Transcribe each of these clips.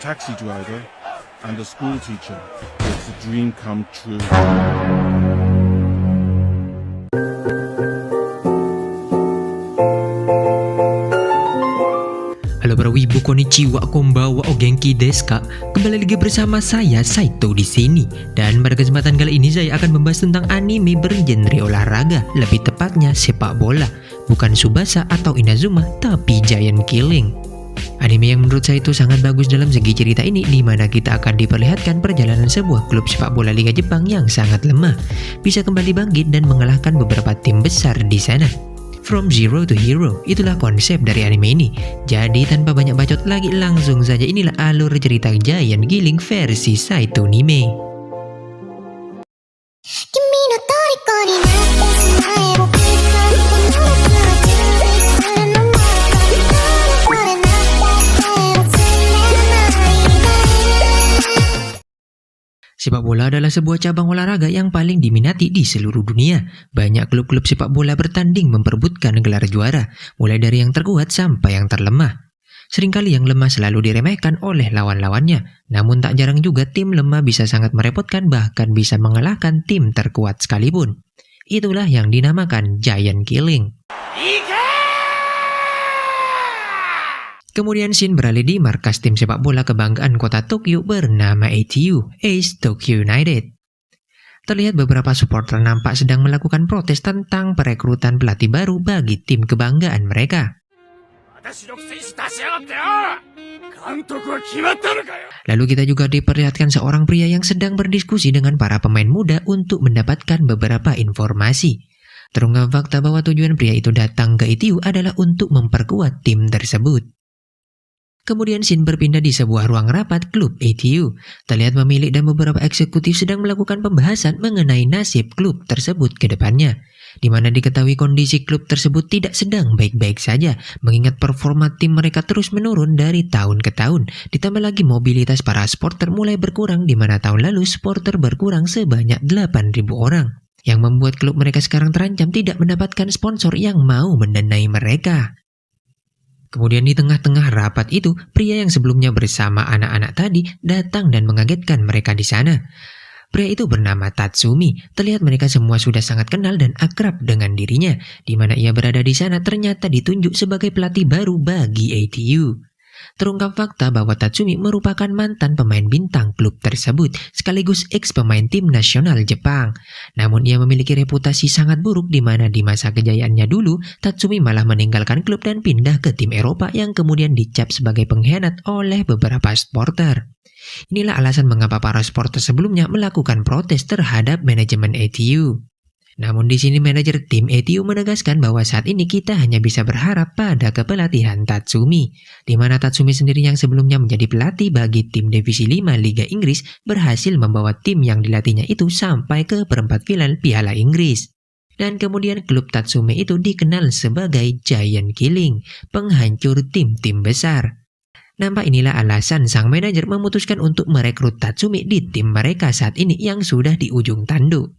taxi driver and a school teacher. It's a dream come true. Halo para wibu, konnichiwa, konbanwa, o genki desu ka? Kembali lagi bersama saya, Saito di sini. Dan pada kesempatan kali ini saya akan membahas tentang anime bergenre olahraga, lebih tepatnya sepak bola. Bukan Tsubasa atau Inazuma, tapi Giant Killing. Anime yang menurut saya itu sangat bagus dalam segi cerita ini, di mana kita akan diperlihatkan perjalanan sebuah klub sepak bola Liga Jepang yang sangat lemah, bisa kembali bangkit dan mengalahkan beberapa tim besar di sana. From Zero to Hero, itulah konsep dari anime ini. Jadi tanpa banyak bacot lagi, langsung saja inilah alur cerita Giant Killing versi Saito Anime. Sepak bola adalah sebuah cabang olahraga yang paling diminati di seluruh dunia. Banyak klub-klub sepak bola bertanding memperebutkan gelar juara, mulai dari yang terkuat sampai yang terlemah. Seringkali yang lemah selalu diremehkan oleh lawan-lawannya, namun tak jarang juga tim lemah bisa sangat merepotkan, bahkan bisa mengalahkan tim terkuat sekalipun. Itulah yang dinamakan Giant Killing. Kemudian Shin beralih di markas tim sepak bola kebanggaan kota Tokyo bernama ATU, Ace Tokyo United. Terlihat beberapa supporter nampak sedang melakukan protes tentang perekrutan pelatih baru bagi tim kebanggaan mereka. Lalu kita juga diperlihatkan seorang pria yang sedang berdiskusi dengan para pemain muda untuk mendapatkan beberapa informasi. Terungkap fakta bahwa tujuan pria itu datang ke ATU adalah untuk memperkuat tim tersebut. Kemudian Shin berpindah di sebuah ruang rapat klub ATU. Terlihat pemilik dan beberapa eksekutif sedang melakukan pembahasan mengenai nasib klub tersebut ke depannya, di mana diketahui kondisi klub tersebut tidak sedang baik-baik saja, mengingat performa tim mereka terus menurun dari tahun ke tahun. Ditambah lagi mobilitas para supporter mulai berkurang, di mana tahun lalu supporter berkurang sebanyak 8.000 orang, yang membuat klub mereka sekarang terancam tidak mendapatkan sponsor yang mau mendanai mereka. Kemudian di tengah-tengah rapat itu, pria yang sebelumnya bersama anak-anak tadi datang dan mengagetkan mereka di sana. Pria itu bernama Tatsumi. Terlihat mereka semua sudah sangat kenal dan akrab dengan dirinya, di mana ia berada di sana ternyata ditunjuk sebagai pelatih baru bagi ATU. Terungkap fakta bahwa Tatsumi merupakan mantan pemain bintang klub tersebut, sekaligus ex-pemain tim nasional Jepang. Namun ia memiliki reputasi sangat buruk, di mana di masa kejayaannya dulu, Tatsumi malah meninggalkan klub dan pindah ke tim Eropa yang kemudian dicap sebagai pengkhianat oleh beberapa supporter. Inilah alasan mengapa para supporter sebelumnya melakukan protes terhadap manajemen ATU. Namun di sini manajer tim ATU menegaskan bahwa saat ini kita hanya bisa berharap pada kepelatihan Tatsumi, di mana Tatsumi sendiri yang sebelumnya menjadi pelatih bagi tim Divisi 5 Liga Inggris berhasil membawa tim yang dilatihnya itu sampai ke perempat final Piala Inggris. Dan kemudian klub Tatsumi itu dikenal sebagai Giant Killing, penghancur tim-tim besar. Nampak inilah alasan sang manajer memutuskan untuk merekrut Tatsumi di tim mereka saat ini yang sudah di ujung tanduk.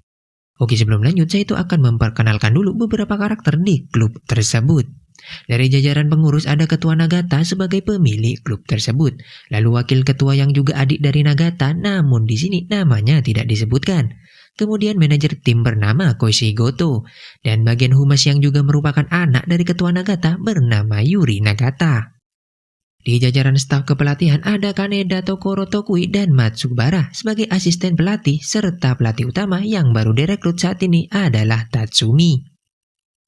Oke, sebelum lanjut, saya itu akan memperkenalkan dulu beberapa karakter di klub tersebut. Dari jajaran pengurus ada Ketua Nagata sebagai pemilik klub tersebut. Lalu wakil ketua yang juga adik dari Nagata, namun di sini namanya tidak disebutkan. Kemudian manajer tim bernama Koichi Goto. Dan bagian humas yang juga merupakan anak dari Ketua Nagata bernama Yuri Nagata. Di jajaran staf kepelatihan ada Kaneda Tokoro Tokui dan Matsubara sebagai asisten pelatih, serta pelatih utama yang baru direkrut saat ini adalah Tatsumi.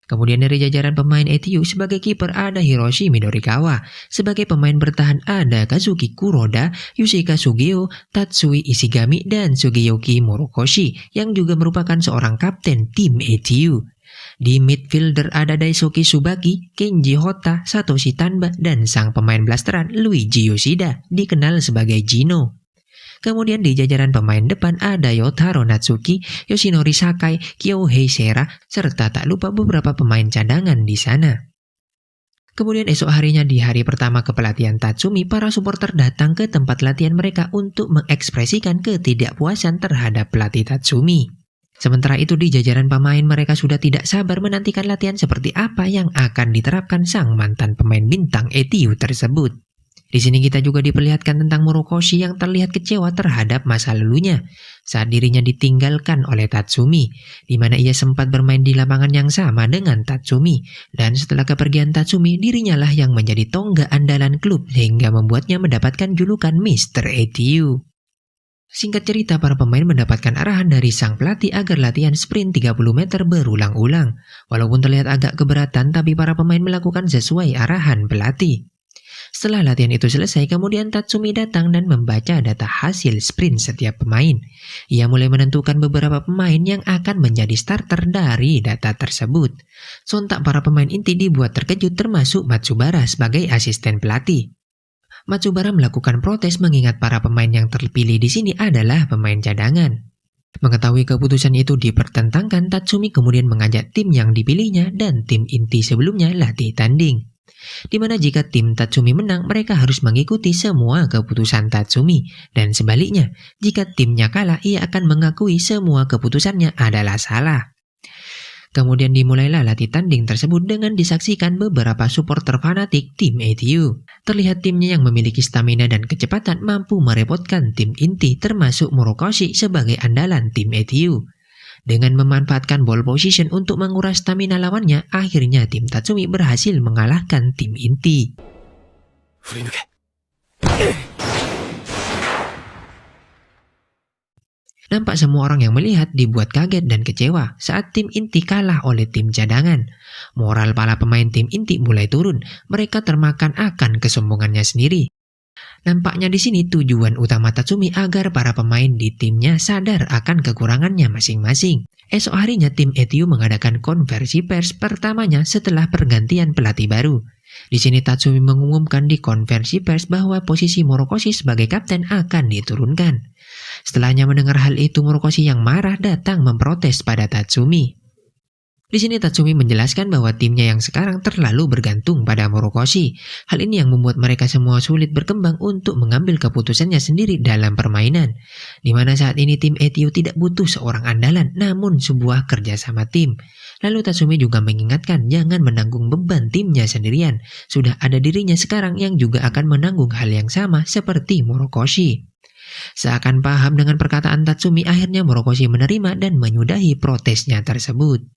Kemudian dari jajaran pemain ATU sebagai kiper ada Hiroshi Midorikawa, sebagai pemain bertahan ada Kazuki Kuroda, Yoshika Sugeo, Tatsui Ishigami, dan Sugiyoki Morokoshi yang juga merupakan seorang kapten tim ATU. Di midfielder ada Daisuke Tsubaki, Kenji Hota, Satoshi Tanba, dan sang pemain blasteran Luigi Yoshida, dikenal sebagai Gino. Kemudian di jajaran pemain depan ada Yotaro Natsuki, Yoshinori Sakai, Kyohei Sera, serta tak lupa beberapa pemain cadangan di sana. Kemudian esok harinya di hari pertama kepelatihan Tatsumi, para supporter datang ke tempat latihan mereka untuk mengekspresikan ketidakpuasan terhadap pelatih Tatsumi. Sementara itu di jajaran pemain mereka sudah tidak sabar menantikan latihan seperti apa yang akan diterapkan sang mantan pemain bintang ATU tersebut. Di sini kita juga diperlihatkan tentang Morokoshi yang terlihat kecewa terhadap masa lalunya saat dirinya ditinggalkan oleh Tatsumi, di mana ia sempat bermain di lapangan yang sama dengan Tatsumi, dan setelah kepergian Tatsumi, dirinya lah yang menjadi tonggak andalan klub sehingga membuatnya mendapatkan julukan Mr. ATU. Singkat cerita, para pemain mendapatkan arahan dari sang pelatih agar latihan sprint 30 meter berulang-ulang. Walaupun terlihat agak keberatan, tapi para pemain melakukan sesuai arahan pelatih. Setelah latihan itu selesai, kemudian Tatsumi datang dan membaca data hasil sprint setiap pemain. Ia mulai menentukan beberapa pemain yang akan menjadi starter dari data tersebut. Sontak para pemain inti dibuat terkejut termasuk Matsubara sebagai asisten pelatih. Matsubara melakukan protes mengingat para pemain yang terpilih di sini adalah pemain cadangan. Mengetahui keputusan itu dipertentangkan, Tatsumi kemudian mengajak tim yang dipilihnya dan tim inti sebelumnya latih tanding. Di mana jika tim Tatsumi menang, mereka harus mengikuti semua keputusan Tatsumi, dan sebaliknya, jika timnya kalah, ia akan mengakui semua keputusannya adalah salah. Kemudian dimulailah latih tanding tersebut dengan disaksikan beberapa supporter fanatik tim ATU. Terlihat timnya yang memiliki stamina dan kecepatan mampu merepotkan tim inti termasuk Morokoshi sebagai andalan tim ATU. Dengan memanfaatkan ball position untuk menguras stamina lawannya, akhirnya tim Tatsumi berhasil mengalahkan tim inti. Nampak semua orang yang melihat dibuat kaget dan kecewa saat tim inti kalah oleh tim cadangan. Moral para pemain tim inti mulai turun, mereka termakan akan kesombongannya sendiri. Nampaknya di sini tujuan utama Tatsumi agar para pemain di timnya sadar akan kekurangannya masing-masing. Esok harinya tim ATU mengadakan konversi pers pertamanya setelah pergantian pelatih baru. Di sini Tatsumi mengumumkan di konversi pers bahwa posisi Morokoshi sebagai kapten akan diturunkan. Setelahnya mendengar hal itu, Morokoshi yang marah datang memprotes pada Tatsumi. Di sini Tatsumi menjelaskan bahwa timnya yang sekarang terlalu bergantung pada Morokoshi. Hal ini yang membuat mereka semua sulit berkembang untuk mengambil keputusannya sendiri dalam permainan. Di mana saat ini tim ATU tidak butuh seorang andalan, namun sebuah kerjasama tim. Lalu Tatsumi juga mengingatkan jangan menanggung beban timnya sendirian. Sudah ada dirinya sekarang yang juga akan menanggung hal yang sama seperti Morokoshi. Seakan paham dengan perkataan Tatsumi, akhirnya Morokoshi menerima dan menyudahi protesnya tersebut.